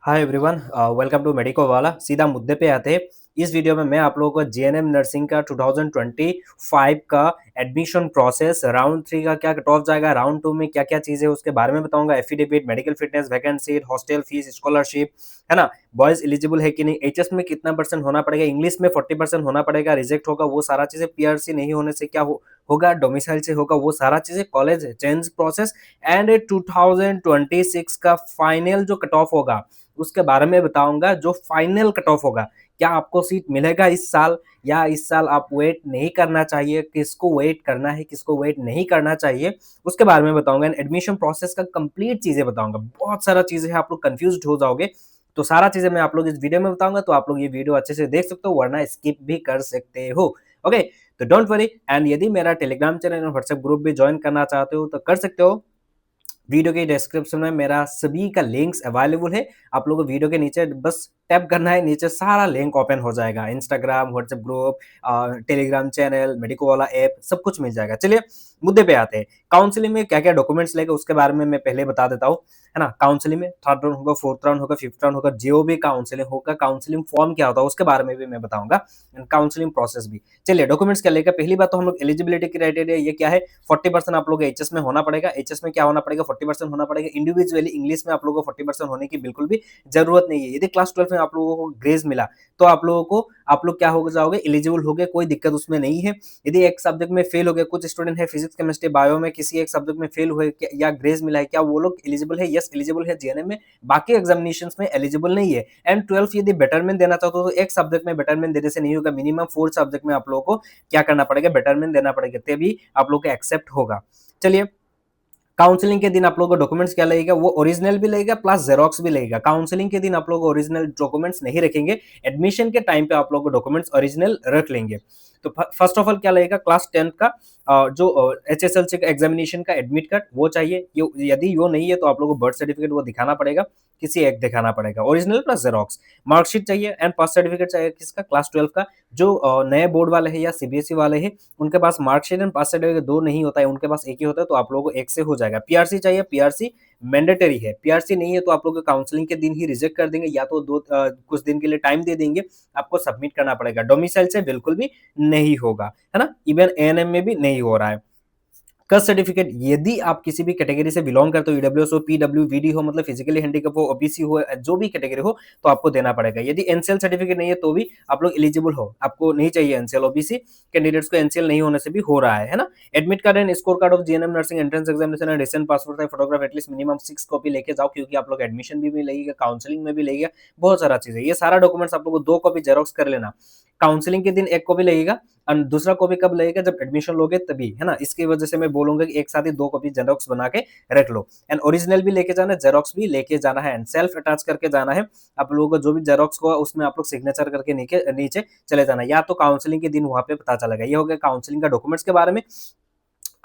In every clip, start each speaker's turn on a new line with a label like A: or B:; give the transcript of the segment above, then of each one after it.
A: Hi everyone, welcome to Medico Wala. सीधा मुद्दे पे आते हैं। इस वीडियो में मैं आप लोगों को जीएनएम नर्सिंग का 2025 का एडमिशन प्रोसेस, राउंड 3 का क्या कट ऑफ जाएगा, राउंड 2 में क्या क्या चीज़ें उसके बारे में बताऊंगा। Affidavit, medical fitness, vacancy, hostel fees, scholarship, है ना। बॉयज एलिजिबल है कि नहीं, एचएस में कितना परसेंट होना पड़ेगा, इंग्लिश में 40% होना पड़ेगा, रिजेक्ट होगा वो सारा चीज़ें, पीआरसी नहीं होने से क्या होगा, डोमिसाइल से होगा वो सारा चीज़ें, कॉलेज चेंज प्रोसेस एंड 2026 का फाइनल जो कट ऑफ होगा उसके बारे में बताऊंगा। जो फाइनल कट ऑफ होगा, क्या आपको सीट मिलेगा इस साल, या इस साल आप वेट नहीं करना चाहिए, किसको वेट करना है, किसको वेट नहीं करना चाहिए, उसके बारे में बताऊंगा। एडमिशन प्रोसेस का कंप्लीट चीजें बताऊंगा। बहुत सारा चीजें हैं, आप लोग कंफ्यूज हो जाओगे, तो सारा चीजें मैं आप लोग इस वीडियो में बताऊंगा। तो आप लोग ये वीडियो अच्छे से देख सकते हो, वरना स्किप भी कर सकते हो। ओके, तो डोंट वरी। एंड यदि मेरा टेलीग्राम चैनल और व्हाट्सएप ग्रुप भी ज्वाइन करना चाहते हो तो कर सकते हो। वीडियो के डिस्क्रिप्शन में मेरा सभी का लिंक्स अवेलेबल है। आप लोगों को वीडियो के नीचे बस टैप करना है, नीचे सारा लिंक ओपन हो जाएगा। Instagram, WhatsApp group, Telegram channel, medico वाला ऐप, सब कुछ मिल जाएगा। चलिए मुद्दे पे आते हैं। काउंसलिंग में क्या क्या डॉक्यूमेंट्स लेंगे उसके बारे में मैं पहले बता देता हूँ, है ना। काउंसलिंग में थर्ड राउंड होगा, फोर्थ राउंड होगा, फिफ्थ राउंड होगा, जो भी काउंसलिंग होगा, काउंसलिंग फॉर्म क्या होता है उसके बारे में भी मैं बताऊंगा, काउंसलिंग प्रोसेस भी। चलिए डॉक्यूमेंट्स क्या लेगा। पहली बात तो हम लोग एलिजिबिलिटी क्राइटेरिया ये क्या है, 40% आप लोग एचएस में होना पड़ेगा। एचएस में क्या होना पड़ेगा, 40% होना पड़ेगा। इंडिविजुअली इंग्लिश में आप लोगों को 40% होने की बिल्कुल भी जरूरत नहीं है। यदि क्लास 12 में आप लोगों को ग्रेस मिला तो आप लोगों को, आप लोग क्या हो जाओगे, एलिजिबल हो गए, कोई दिक्कत उसमें नहीं है। यदि एक सब्जेक्ट में फेल हो गए, कुछ स्टूडेंट है फिजिक्स केमिस्ट्री बायो में किसी एक सब्जेक्ट में फेल हुए या ग्रेस मिला है, क्या वो लोग एलिजिबल है? यस एलिजिबल है जीएनएम में, बाकी एग्जामिनेशन में एलिजिबल नहीं है। एंड 12 यदि बेटरमेंट देना चाहते हो तो एक सब्जेक्ट में बेटरमेंट देने से नहीं होगा, मिनिमम 4 सब्जेक्ट में आप लोगों को क्या करना पड़ेगा, बेटरमेंट देना पड़ेगा, तभी आप लोग को एक्सेप्ट होगा। चलिए, काउंसलिंग के दिन आप लोगों को डॉक्यूमेंट्स क्या लगेगा, वो ओरिजिनल भी लगेगा प्लस जेरोक्स भी लगेगा। काउंसलिंग के दिन आप लोग ओरिजिनल डॉक्यूमेंट्स नहीं रखेंगे, एडमिशन के टाइम पे आप लोग को डॉक्यूमेंट्स ओरिजिनल रख लेंगे। तो फर्स्ट ऑफ ऑल क्या लगेगा, क्लास 10 का जो एचएसएलसी का एग्जामिनेशन का एडमिट कार्ड वो चाहिए। यदि वो नहीं है तो आप लोग को बर्थ सर्टिफिकेट वो दिखाना पड़ेगा, किसी एक दिखाना पड़ेगा, ओरिजिनल प्लस जेरोक्स। मार्कशीट चाहिए एंड पास सर्टिफिकेट चाहिए, किसका, क्लास 12 का। जो नए बोर्ड वाले हैं या सीबीएसई वाले हैं उनके पास मार्कशीट एंड पास सर्टिफिकेट दो नहीं होता है, उनके पास एक ही होता है, तो आप लोगों को एक से हो जाएगा। पीआरसी चाहिए, पीआरसी मैंडेटरी है। पीआरसी नहीं है तो आप लोग काउंसलिंग के दिन ही रिजेक्ट कर देंगे, या तो कुछ दिन के लिए टाइम दे देंगे, आपको सबमिट करना पड़ेगा। डोमिसाइल से बिल्कुल भी नहीं होगा, है ना। इवन एएनएम में भी नहीं हो रहा है। कास्ट सर्टिफिकेट, यदि आप किसी भी कैटेगरी से बिलोंग करते हो, ईडब्ल्यूएस हो, पीडब्ल्यूवीडी हो, मतलब फिजिकली हैंडीकैप हो, ओबीसी हो, जो भी कैटेगरी हो, तो आपको देना पड़ेगा। यदि एनसीएल सर्टिफिकेट नहीं है तो भी आप लोग एलिजिबल हो, आपको नहीं चाहिए एनसीएल। ओबीसी कैंडिडेट्स को एनसीएल नहीं होने से भी हो रहा है ना। Admit card and score card of GNM nursing entrance examination and recent passport size photograph at least minimum 6 copy लेके जाओ, क्योंकि आप लोग एडमिशन भी लगेगा, काउंसलिंग में भी लगेगा, बहुत सारा चीज है। ये सारा डॉक्यूमेंट्स आप लोग को 2 कॉपी जेरोक्स कर लेना। काउंसलिंग के दिन 1 कॉपी लगेगा और दूसरा कॉपी कब लगेगा, जब एडमिशन लोगे तभी, है ना। इसकी वजह से मैं बोलूंगा कि एक साथ ही 2 कॉपी जेरोक्स बना के रख लो। एंड ओरिजिनल भी लेके जाना है, जेरोक्स भी लेके जाना है, एंड सेल्फ अटैच करके जाना है। आप लोगों को जो भी जेरोक्स को उसमें आप लोग सिग्नेचर करके नीचे चले जाना, या तो काउंसलिंग के दिन वहां पे पता चलेगा। ये हो गया काउंसलिंग का डॉक्यूमेंट्स के बारे में।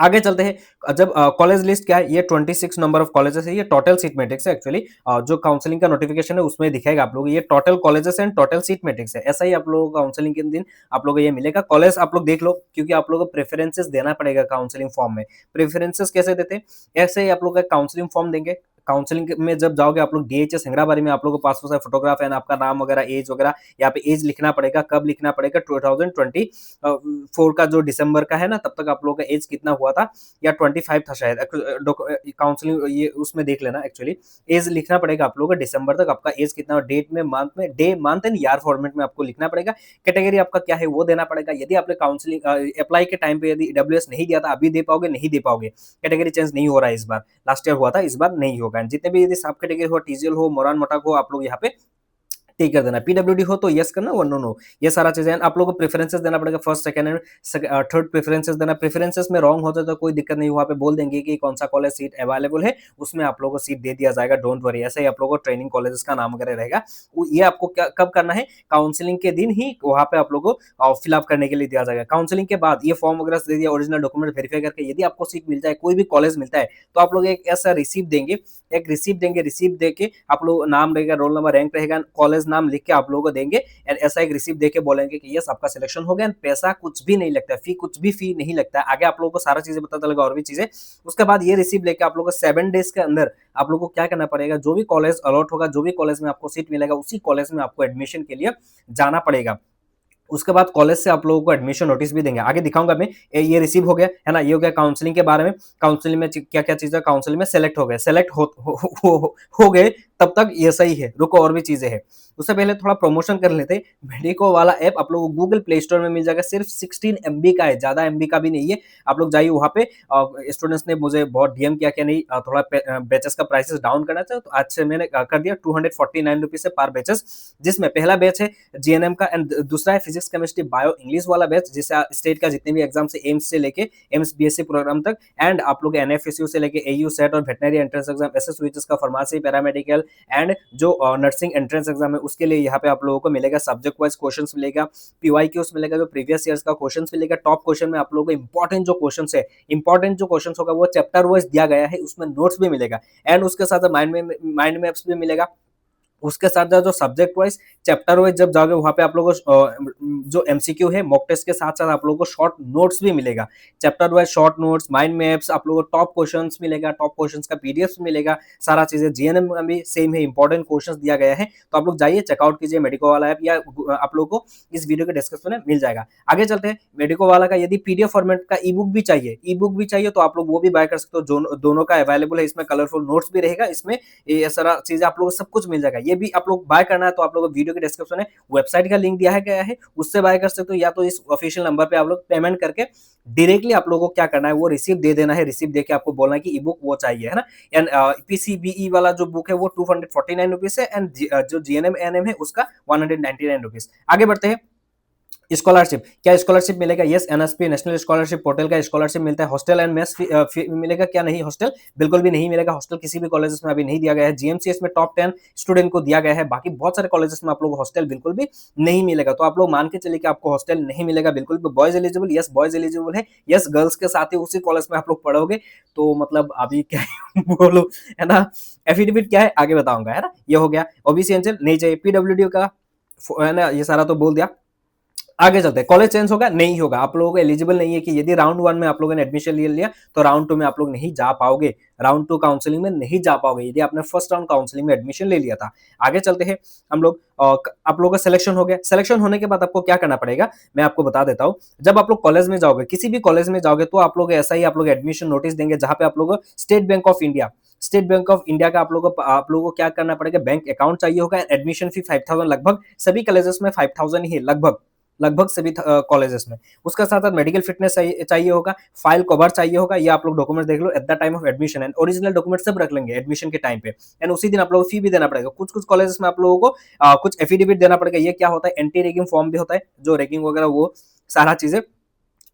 A: आगे चलते हैं। जब कॉलेज लिस्ट क्या है, ये 26 नंबर ऑफ कॉलेजेस है, ये टोटल सीट मैट्रिक्स है एक्चुअली। जो काउंसलिंग का नोटिफिकेशन है उसमें दिखाएगा आप लोग, ये total colleges and total seat matrix है। ऐसा ही आप लोगों को काउंसलिंग के दिन आप लोगों को ये मिलेगा। कॉलेज आप लोग देख लो, क्योंकि आप लोगों को प्रेफरेंसेस देना पड़ेगा काउंसलिंग फॉर्म में। प्रेफरेंसेस कैसे देते हैं, ऐसे ही आप लोग का काउंसलिंग फॉर्म देंगे। काउंसलिंग में जब जाओगे आप लोग, डीएचएस हेंगराबारी में आप लोग को पासपोर्ट साइज फोटोग्राफ एंड आपका नाम वगैरह, एज वगैरह, यहाँ पे एज लिखना पड़ेगा। कब लिखना पड़ेगा, 2024 का जो दिसंबर का है ना, तब तक आप लोगों का एज कितना हुआ था, या 25 था शायद। काउंसलिंग ये उसमें देख लेना, एक्चुअली एज लिखना पड़ेगा आप लोगों को दिसंबर तक, आपका एज कितना, डेट में, मंथ में, day month and year format में आपको लिखना पड़ेगा। कैटेगरी आपका क्या है वो देना पड़ेगा। यदि आपने काउंसलिंग अप्लाई के टाइम पे यदि डब्ल्यूएस नहीं दिया था, अभी दे पाओगे, नहीं दे पाओगे। कैटेगरी चेंज नहीं हो रहा है इस बार, लास्ट ईयर हुआ था, इस बार नहीं होगा। जितने भी यदि सब कैटेगरी हो, टीजीएल हो, मोरान मोटाक हो, आप लोग यहाँ पे टिक कर देना। पीडब्ल्यूडी हो तो यस करना, नो नो, ये सारा चीजें। आप लोगों को प्रेफरेंसेस देना पड़ेगा, first second and third preferences देना। प्रेफरेंसेस में रॉन्ग होता है तो कोई दिक्कत नहीं, वहां पे बोल देंगे कि कौन सा कॉलेज सीट अवेलेबल है, उसमें आप लोगों को सीट दे दिया जाएगा, डोंट वरी। ऐसे ही आप लोगों को ट्रेनिंग कॉलेजेस का नाम वगैरह रहेगा, ये आपको कब करना है, काउंसलिंग के दिन ही वहां पे आप लोगों को फिलअप करने के लिए दिया जाएगा। काउंसलिंग के बाद ये फॉर्म वगैरह दे दिया, ओरिजिनल डॉक्यूमेंट वेरीफाई करके यदि आपको सीट मिल जाए, कोई भी कॉलेज मिलता है, तो आप लोग एक ऐसा रिसीप्ट देंगे, एक रिसीप्ट देंगे। रिसीप्ट देके आप लोग नाम रहेगा, रोल नंबर, रैंक रहेगा, कॉलेज नाम लिख के आप लोगों को देंगे एंड ऐसा एक रिसीप्ट देके बोलेंगे कि यस आपका सिलेक्शन हो गया एंड पैसा कुछ भी नहीं लगता है, फी कुछ भी फी नहीं लगता है। आगे आप लोगों को सारा चीजें पता चलेगा और भी चीजें। उसके बाद ये रिसीप्ट लेके आप लोगों को 7 डेज के अंदर आप लोगों को क्या करना पड़ेगा, जो भी कॉलेज अलॉट होगा, जो भी कॉलेज में आपको सीट मिलेगा, उसी कॉलेज में आपको एडमिशन के लिए जाना पड़ेगा। उसके बाद कॉलेज से आप लोगों को एडमिशन नोटिस भी देंगे, आगे दिखाऊंगा मैं। ये रिसीव हो गया है ना, ये हो गया काउंसलिंग के बारे में। काउंसलिंग में क्या क्या चीजें, काउंसलिंग में सेलेक्ट हो गए, सेलेक्ट हो गए तब तक ये सही है, रुको और भी चीजें हैं। उससे पहले थोड़ा प्रमोशन कर लेते हैं। मेडिको वाला ऐप आप लोगों को गूगल प्ले स्टोर में मिल जाएगा, सिर्फ 16 MB का है, ज्यादा MB का भी नहीं है। आप लोग जाइए वहां पे। स्टूडेंट्स ने मुझे बहुत डीएम किया कि नहीं थोड़ा बैचेस का प्राइसेस डाउन करना चाहिए, तो आज से मैंने कर दिया 249 रुपीज से पर बैचेस, जिसमें पहला बैच है जीएनएम का एंड दूसरा है फिजिक्स केमिस्ट्री बायो इंग्लिश वाला बैच, जिससे स्टेट का जितने भी एग्जाम से एम्स से लेके एम्स बीएससी प्रोग्राम तक एंड आप लोग एनएफएसयू से लेके एयू सेट और वेटनरी एंट्रेंस एग्जाम, एसएसवीएचएस का फार्मेसी पैरामेडिकल एंड जो नर्सिंग एंट्रेंस एग्जाम है उसके लिए यहाँ पे आप लोगों को मिलेगा सब्जेक्ट वाइज क्वेश्चंस मिलेगा, पीवाईक्यूज मिलेगा, जो प्रीवियस ईयर्स का क्वेश्चंस मिलेगा। टॉप क्वेश्चन में आप लोगों को इंपॉर्टेंट जो क्वेश्चंस है, इंपॉर्टेंट जो क्वेश्चंस होगा वो चैप्टर वाइज दिया गया है, उसमें नोट्स भी मिलेगा एंड उसके साथ माइंड मैप्स भी मिलेगा। उसके साथ जो सब्जेक्ट वाइज चैप्टर वाइज जब जाओगे वहां पे आप लोगों को जो एमसीक्यू है मॉक टेस्ट के साथ साथ आप लोगों को शॉर्ट नोट्स भी मिलेगा, chapter wise short notes, mind maps, आप लोगों को टॉप क्वेश्चंस मिलेगा, टॉप क्वेश्चंस का पीडीएफ मिलेगा, सारा चीजें जीएनएम में भी सेम है, इंपॉर्टेंट क्वेश्चंस दिया गया है। तो आप लोग जाइए चेकआउट कीजिए मेडिको वाला ऐप, या आप लोगों को इस वीडियो के डिस्क्रिप्शन में मिल जाएगा। आगे चलते हैं, मेडिको वाला का यदि पीडीएफ फॉर्मेट का ई बुक भी चाहिए तो आप लोग वो भी बाय कर सकते हो, दोनों का अवेलेबल है। इसमें कलरफुल नोट्स भी रहेगा, इसमें ये सारा चीजें आप लोगों को सब कुछ मिल जाएगा। ये भी आप लोग बाय करना है तो आप लोगों को वीडियो के डिस्क्रिप्शन में वेबसाइट का लिंक दिया गया है, उससे बाय कर सकते हो, या तो इस ऑफिशियल नंबर पे आप लोग पेमेंट करके डायरेक्टली आप लोगों को क्या करना है वो रिसीप्ट दे देना है, रिसीप्ट देके आपको बोलना है कि ई बुक वो चाहिए, है ना। एंड पीसीबीई वाला जो बुक है वो 249 रुपीज है एंड जो जीएनएम एनएम है उसका 199 रुपीज। आगे बढ़ते हैं। स्कॉलरशिप, क्या स्कॉलरशिप मिलेगा? Yes, NSP national scholarship portal का स्कॉलरशिप मिलता है। हॉस्टल एंड मेस मिलेगा क्या? नहीं, हॉस्टल बिल्कुल भी नहीं मिलेगा। हॉस्टल किसी भी कॉलेजेस में अभी नहीं दिया गया है। जीएमसीएस में टॉप 10 स्टूडेंट को दिया गया है, बाकी बहुत सारे कॉलेजेस में आप लोग हॉस्टल बिल्कुल भी नहीं मिलेगा। तो आप लोग मान के चलिए कि आपको हॉस्टल नहीं मिलेगा बिल्कुल भी। Boys eligible, yes boys eligible है, यस गर्ल्स के साथ ही उसी कॉलेज में आप लोग पढ़ोगे। तो मतलब अभी क्या बोलो, है ना। एफिडेविट क्या है आगे बताऊंगा, है ना। ये हो गया। ओबीसी एंजल नहीं चाहिए। पीडब्ल्यूडी का है ना, ये सारा तो बोल दिया। आगे चलते हैं। कॉलेज चेंज होगा? नहीं होगा। आप लोगों को एलिजिबल नहीं है कि यदि राउंड 1 में आप लोगों ने एडमिशन ले लिया तो राउंड 2 में आप लोग नहीं जा पाओगे, राउंड 2 काउंसलिंग में नहीं जा पाओगे यदि आपने फर्स्ट राउंड काउंसलिंग में एडमिशन ले लिया था। आगे चलते हैं हम लोग। आप लोगों का सिलेक्शन हो गया। सिलेक्शन होने के बाद आपको क्या करना पड़ेगा मैं आपको बता देता हूँ। जब आप लोग कॉलेज में जाओगे, किसी भी कॉलेज में जाओगे, तो आप लोग ऐसा ही आप लोग एडमिशन नोटिस देंगे जहां पे आप लोग स्टेट बैंक ऑफ इंडिया का आप लोगों को क्या करना पड़ेगा, बैंक अकाउंट चाहिए होगा। एडमिशन फी 5000, लगभग सभी कॉलेजेस में 5000 ही है, लगभग सभी कॉलेजेस में। उसका साथ साथ मेडिकल फिटनेस चाहिए होगा, फाइल कवर चाहिए होगा। ये आप लोग डॉक्यूमेंट्स देख लो at the time of admission and original document सब रख लेंगे एडमिशन के टाइम पे। एंड उसी दिन आप लोगों को फी भी देना पड़ेगा। कुछ कॉलेजेस में आप लोगों को कुछ एफिडेविट देना पड़ेगा। ये क्या होता है? एंटी रैगिंग फॉर्म भी होता है, जो रैगिंग वगैरह वो सारा चीजें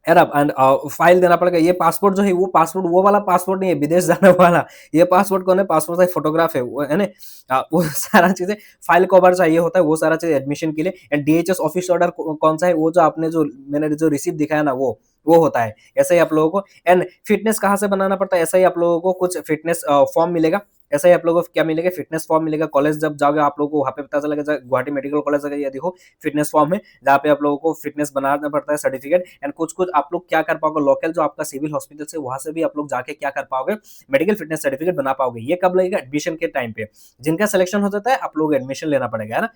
A: है ना। एंड फाइल देना पड़ेगा। ये पासपोर्ट जो है वो पासपोर्ट वो वाला पासपोर्ट नहीं है विदेश जाने वाला। ये पासपोर्ट कौन है? पासपोर्ट साइज फोटोग्राफ है वो, है ना। वो सारा चीजें, फाइल कवर चाहिए होता है, वो सारा चीज एडमिशन के लिए। एंड डीएचएस ऑफिस ऑर्डर कौन सा है? वो जो आपने जो मैंने जो रिसीप्ट दिखाया ना वो होता है। ऐसा ही आप लोगों को। एंड फिटनेस कहाँ से बनाना पड़ता है? ऐसा ही आप लोगों को कुछ फिटनेस फॉर्म मिलेगा। ऐसा ही आप लोगों को क्या मिलेगा? फिटनेस फॉर्म मिलेगा। कॉलेज जब जाओगे आप लोगों को वहां पे पता चलेगा, गुवाहाटी मेडिकल कॉलेज अगर ये देखो फिटनेस फॉर्म है, जहाँ पे आप लोगों को फिटनेस बनाना पड़ता है सर्टिफिकेट। एंड कुछ आप लोग क्या कर पाओगे, लोकल जो आपका सिविल हॉस्पिटल से वहां से भी आप लोग जाके क्या कर पाओगे, मेडिकल फिटनेस सर्टिफिकेट बना पाओगे। ये कब लगेगा? एडमिशन के टाइम पे। जिनका सिलेक्शन हो जाता है आप लोग एडमिशन लेना पड़ेगा, है ना।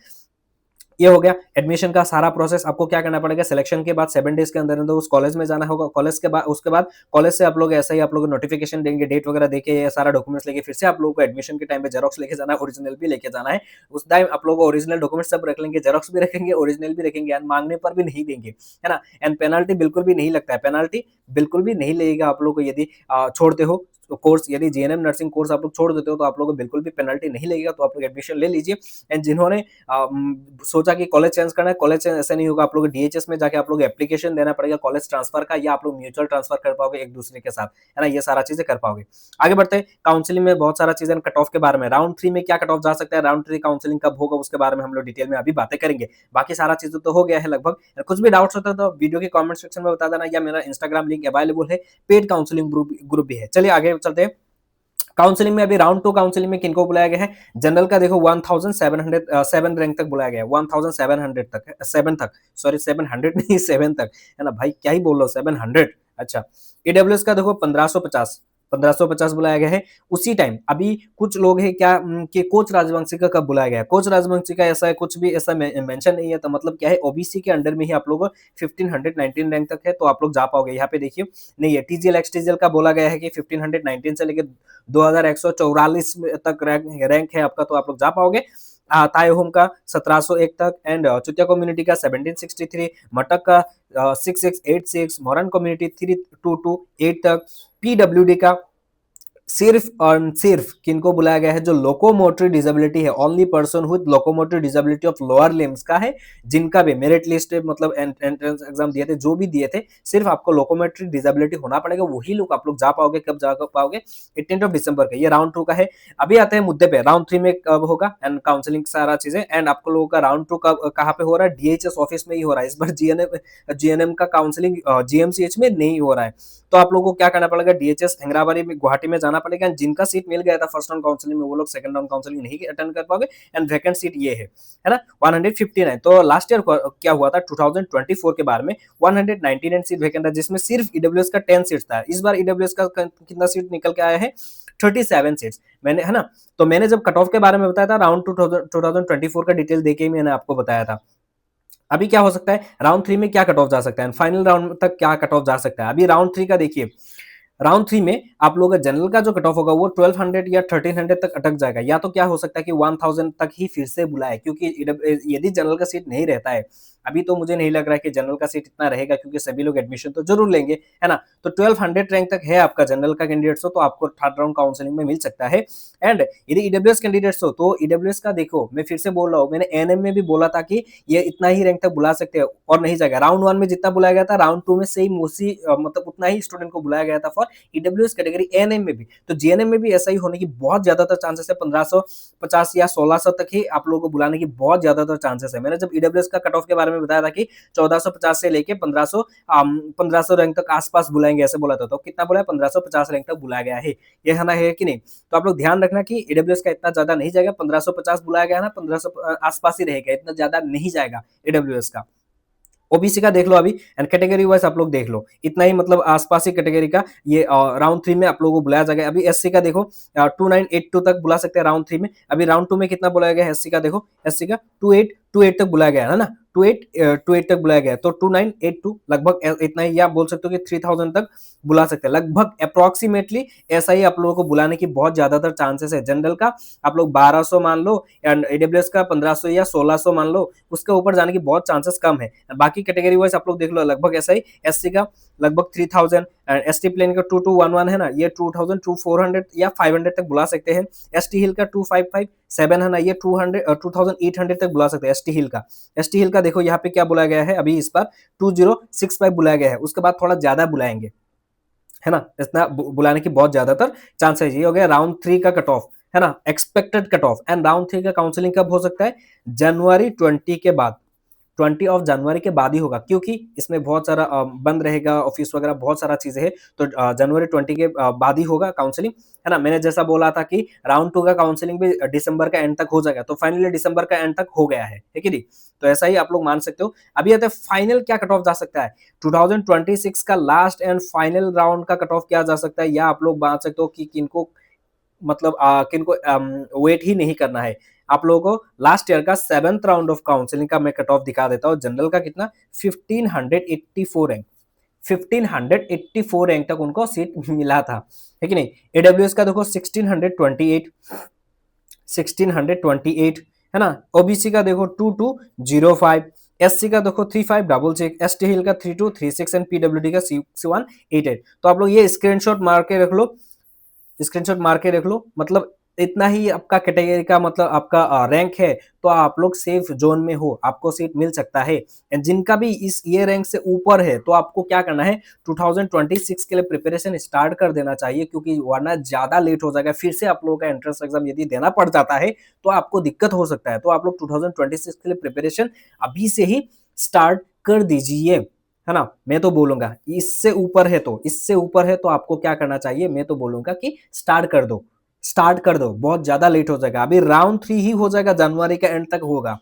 A: ये हो गया एडमिशन का सारा प्रोसेस। आपको क्या करना पड़ेगा, सिलेक्शन के बाद 7 डेज के अंदर अंदर उस कॉलेज में जाना होगा। कॉलेज के बाद उसके बाद कॉलेज से आप लोग ऐसा ही आप लोग नोटिफिकेशन देंगे, डेट वगैरह देके ये सारा डॉक्यूमेंट्स लेके फिर से आप लोगों को एडमिशन के टाइम पे जेरोक्स लेके जाना है, ओरिजिनल भी लेके जाना है। उस टाइम आप लोग ओरिजिनल डॉक्यूमेंट सब रख लेंगे, जेरोक्स भी रखेंगे, ओरिजिनल भी रखेंगे एंड मांगने पर भी नहीं देंगे, है ना। एंड पेनाल्टी बिल्कुल भी नहीं लगता है, पेनाल्टी बिल्कुल भी नहीं लगेगा आप लोग को यदि छोड़ते हो तो कोर्स। यदि जीएनएम नर्सिंग कोर्स आप लोग छोड़ देते हो तो आप लोगों को बिल्कुल भी पेनल्टी नहीं लगेगा। तो आप लोग एडमिशन ले लीजिए। एंड जिन्होंने सोचा कि कॉलेज चेंज करना है, कॉलेज चेंज ऐसा नहीं होगा। आप लोग डीएचएस में जाके आप लोग एप्लीकेशन देना पड़ेगा कॉलेज ट्रांसफर का, या आप लोग म्यूचुअल ट्रांसफर कर पाओगे एक दूसरे के साथ, है ना। ये सारा चीजें कर पाओगे। आगे बढ़ते हैं। काउंसलिंग में बहुत सारा चीजें, कट ऑफ के बारे में, राउंड 3 में क्या कट ऑफ जा सकता है, राउंड 3 काउंसलिंग कब होगा उसके बारे में हम लोग डिटेल में अभी बातें करेंगे। बाकी सारा चीजें तो हो गया है लगभग। कुछ भी डाउट्स होता है तो वीडियो के कमेंट सेक्शन में बता देना, या मेरा इंस्टाग्राम लिंक अवेलेबल है, पेड काउंसलिंग ग्रुप भी है। चलिए आगे चलते हैं। काउंसलिंग में अभी राउंड 2 काउंसलिंग में किनको बुलाया गया है? जनरल का देखो 1700 7 रैंक तक बुलाया गया है, 1700 तक, 7 तक, सॉरी 700 नहीं 7 तक, है ना भाई, क्या ही बोल रहा हूँ, 700। अच्छा, ईडब्ल्यूएस का देखो 1550 बुलाया गया है। उसी टाइम अभी कुछ लोग हैं क्या कि कोच राजवंशी का कब बुलाया गया है? कोच राजवंशी का ऐसा है, कुछ भी ऐसा मेंशन नहीं है, तो मतलब क्या है, ओबीसी के अंडर में ही आप लोग 1519 रैंक तक है, तो आप लोग जा पाओगे। यहाँ पे देखिए नहीं है, टीजीएल एक्सटीजीएल का बोला गया है कि 1519 से लेकर 2144 तक रैंक है आपका, तो आप लोग जा पाओगे। ताई होम का 1701 तक, एंड चुतिया कम्युनिटी का 1763, मटक का 6686, मोरन कम्युनिटी 3228 तक, पीडब्ल्यूडी का सिर्फ और सिर्फ किनको बुलाया गया है? जो लोकोमोटरी डिसेबिलिटी है, only person with locomotory disability of lower limbs का है, जिनका भी मेरिट लिस्ट मतलब एंट्रेंस एग्जाम दिए थे, जो भी दिए थे, सिर्फ आपको लोकोमोटरी डिसेबिलिटी होना पड़ेगा, वही लोग आप लोग जा पाओगे। कब जा पाओगे? 18 दिसंबर का, ये राउंड 2 का है। अभी आते हैं मुद्दे पे, राउंड 3 में कब होगा एंड काउंसलिंग सारा चीजें, एंड आपको लोगों का राउंड 2 कहाँ पे हो रहा है? डीएचएस ऑफिस में ही हो रहा है इस बार। जीएनएम का काउंसलिंग जीएमसीएच में नहीं हो रहा है, तो आप लोगों को क्या करना पड़ेगा? डीएचएस हैंगराबादी में, गुवाहाटी में जाना पड़ेगा। जिनका सीट मिल गया था फर्स्ट राउंड काउंसलिंग में, वो लोग सेकंड राउंड काउंसलिंग नहीं अटेंड कर पाओगे, एंड वैकेंट सीट ये है ना 159। तो लास्ट ईयर क्या हुआ था 2024 के बारे में 199 सीट वैकेंट है, जिसमें सिर्फ ईडब्ल्यूएस का 10 सीट था। इस बार ईडब्ल्यूएस का कितना सीट निकल के आया है? 37 सीट्स। मैंने, है ना, तो मैंने जब कट ऑफ के बारे में बताया था, राउंड 2024 का डिटेल देके ही मैंने आपको बताया था। अभी क्या हो सकता है? राउंड 3 में क्या कट ऑफ जा सकता है, फाइनल राउंड तक क्या कट ऑफ जा सकता है? अभी राउंड 3 का देखिए, राउंड 3 में आप लोगों का जनरल का जो कट ऑफ होगा वो 1200 या 1300 तक अटक जाएगा, या तो क्या हो सकता है कि 1000 तक ही फिर से बुलाए, क्योंकि यदि जनरल का सीट नहीं रहता है, अभी तो मुझे नहीं लग रहा है कि जनरल का सीट इतना रहेगा, क्योंकि सभी लोग एडमिशन तो जरूर लेंगे, है ना। तो 1200 रैंक तक है आपका जनरल का कैंडिडेट्स हो, तो आपको थर्ड राउंड काउंसलिंग में मिल सकता है। एंड यदि ईडब्ल्यूएस कैंडिडेट्स हो, तो ईडब्ल्यूएस का देखो, मैं फिर से बोल रहा हूँ, मैंने एएनएम में भी बोला था कि ये इतना ही रैंक तक बुला सकते हैं और नहीं जाएगा। राउंड 1 में जितना बुलाया गया था, राउंड 2 में सेम उसी मतलब उतना ही स्टूडेंट को बुलाया गया था फॉर ईडब्ल्यूएस कैटेगरी। एएनएम में भी, तो जीएनएम में भी ऐसा ही होने की बहुत ज्यादातर चांसेस है। 1550 या 1600 तक ही आप लोगों को बुलाने की बहुत ज्यादातर चांसेस है। मैंने जब ईडब्ल्यूएस का कट ऑफ के बारे में बताया था कि 1450 से लेके 1500 रैंक तक आसपास बुलाएंगे, ऐसे बोला था, तो कितना बुलाया? 1550 रैंक तक बुलाया गया है। ये है ना, है कि नहीं? तो आप लोग ध्यान रखना कि ईडब्ल्यूएस का इतना ज्यादा नहीं जाएगा, 1550 बुलाया गया ना, 1500 आसपास ही रहेगा, इतना ज्यादा नहीं जाएगा ईडब्ल्यूएस का। ओबीसी का देख लो अभी, एंड कैटेगरी वाइज आप लोग देख लो, इतना ही मतलब आसपास ही कैटेगरी का ये राउंड 3 में आप लोगों को बुलाया जाएगा। अभी एससी का देखो 2982 तक बुला सकते हैं राउंड 3 में। अभी राउंड 2 में कितना बुलाया गया है एससी का? देखो एससी का 2828 तक बुलाया गया है ना, 2828 तक बुलाया गया है, तो 2982 लगभग इतना ही, या बोल सकते हो कि 3000 तक बुला सकते हैं, लगभग अप्रोक्सीमेटली ऐसा ही आप लोगों को बुलाने की बहुत ज्यादातर चांसेस है। जनरल का आप लोग 1200 मान लो, एंड ईडब्ल्यूएस का 1500 या 1600 मान लो, उसके ऊपर जाने की बहुत चांसेस कम है। बाकी कैटेगरी वाइज आप लोग देख लो, लगभग ऐसा ही। एससी का लगभग 3000, एसटी प्लेन का 2211 है ना, ये 2000 2400 या 500 तक बुला सकते हैं। एसटी हिल का 2557 है ना, ये 2800 तक बुला सकते हैं एसटी हिल का। एसटी हिल का देखो यहाँ पे क्या बुलाया गया है, अभी इस बार 2065 बुलाया गया है, उसके बाद थोड़ा ज्यादा बुलाएंगे, है ना, इतना बुलाने की बहुत ज्यादातर चांस है। ये हो गया राउंड 3 का कट ऑफ, है ना, expected cut off. And round 3 का काउंसलिंग कब हो सकता है? जनवरी 20 के बाद, 20 ऑफ जनवरी के बाद ही होगा, क्योंकि इसमें बहुत सारा बंद रहेगा, ऑफिस वगैरह बहुत सारा चीजें है, तो जनवरी 20 के बाद ही होगा काउंसलिंग, है ना। मैंने जैसा बोला था कि राउंड 2 का काउंसलिंग भी दिसंबर का एंड तक हो जाएगा, तो फाइनली दिसंबर का एंड तक हो गया है कि नहीं? तो ऐसा ही आप लोग मान सकते हो। अभी आते हैं फाइनल क्या कट ऑफ जा सकता है, 2026 का लास्ट एंड फाइनल राउंड का कट ऑफ क्या जा सकता है, या आप लोग मान सकते हो कि किनको मतलब किनको वेट ही नहीं करना है। आप लोगों को लास्ट ईयर का 7th राउंड ऑफ काउंसलिंग का मैं कट ऑफ दिखा देता हूँ। जनरल का कितना? 1584 रैंक, 1584 रैंक तक उनको सीट मिला था, है कि नहीं? एडब्ल्यूएस का देखो 1628 है ना। ओबीसी का देखो 2205, एससी का देखो 3566, एसटी हिल का 3236 एंड पीडब्ल्यूडी का 6188। तो आप लोग ये स्क्रीनशॉट मार के रख लो, स्क्रीनशॉट मार के रख लो, मतलब इतना ही आपका कैटेगरी का मतलब आपका रैंक है, तो आप लोग सेफ जोन में हो, आपको सीट मिल सकता है। जिनका भी इस ये रैंक से ऊपर है, तो आपको क्या करना है, 2026 के लिए प्रिपरेशन स्टार्ट कर देना चाहिए, क्योंकि वरना ज्यादा लेट हो जाएगा, फिर से आप लोगों का एंट्रेंस एग्जाम यदि देना पड़ जाता है तो आपको दिक्कत हो सकता है। तो आप लोग 2026 के लिए प्रिपरेशन अभी से ही स्टार्ट कर दीजिए, है ना। मैं तो बोलूंगा इससे ऊपर है तो आपको क्या करना चाहिए, मैं तो बोलूंगा कि स्टार्ट कर दो, स्टार्ट कर दो, बहुत ज्यादा लेट हो जाएगा। अभी राउंड 3 ही हो जाएगा, जनवरी का एंड तक होगा।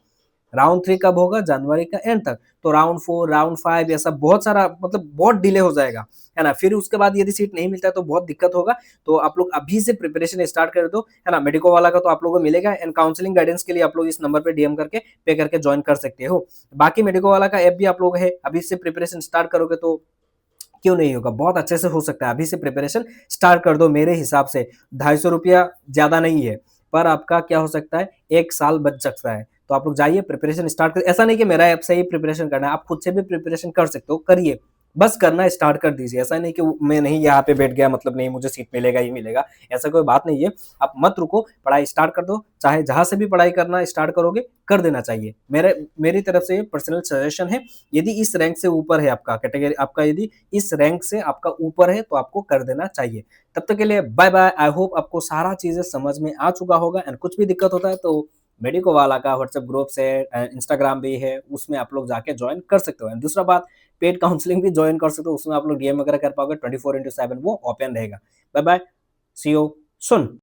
A: राउंड 3 कब होगा? जनवरी का एंड तक। तो राउंड 4, राउंड 5 ऐसा बहुत सारा, मतलब बहुत डिले हो जाएगा, है ना? फिर उसके बाद यदि सीट नहीं मिलता है तो बहुत दिक्कत होगा। तो आप लोग अभी से प्रिपरेशन स्टार्ट कर दो, है ना? मेडिको वाला का तो आप लोगों को मिलेगा, एंड काउंसलिंग गाइडेंस के लिए आप लोग इस नंबर पे डीएम करके पे करके ज्वाइन कर सकते हो। बाकी मेडिको वाला का ऐप भी आप लोग है, अभी से प्रिपरेशन स्टार्ट करोगे तो क्यों नहीं होगा, बहुत अच्छे से हो सकता है। अभी से प्रिपरेशन स्टार्ट कर दो। मेरे हिसाब से 250 रुपया ज्यादा नहीं है, पर आपका क्या हो सकता है, 1 साल बच सकता है। तो आप लोग जाइए, प्रिपरेशन स्टार्ट कर। ऐसा नहीं कि मेरा ऐप से ही प्रिपरेशन करना है, आप खुद से भी प्रिपरेशन कर सकते हो, करिए। बस करना स्टार्ट कर दीजिए। ऐसा नहीं कि मैं नहीं यहाँ पे बैठ गया, मतलब नहीं मुझे सीट मिलेगा ही मिलेगा, ऐसा कोई बात नहीं है। आप मत रुको, पढ़ाई स्टार्ट कर दो। चाहे जहां से भी पढ़ाई करना स्टार्ट करोगे, कर देना चाहिए। मेरी तरफ से पर्सनल सजेशन है। यदि इस रैंक से ऊपर है आपका कैटेगरी, आपका यदि इस रैंक से आपका ऊपर है, तो आपको कर देना चाहिए। तब तक के लिए बाय बाय। आई होप आपको सारा चीजें समझ में आ चुका होगा, एंड कुछ भी दिक्कत होता है तो मेडिको वाला का व्हाट्सएप ग्रुप से, इंस्टाग्राम भी है, उसमें आप लोग जाके ज्वाइन कर सकते हो। एंड दूसरा बात, पेड काउंसलिंग भी ज्वाइन कर सकते हो, उसमें आप लोग डीएम वगैरह कर पाओगे, 24 into 7 वो ओपन रहेगा। Bye bye, see you soon.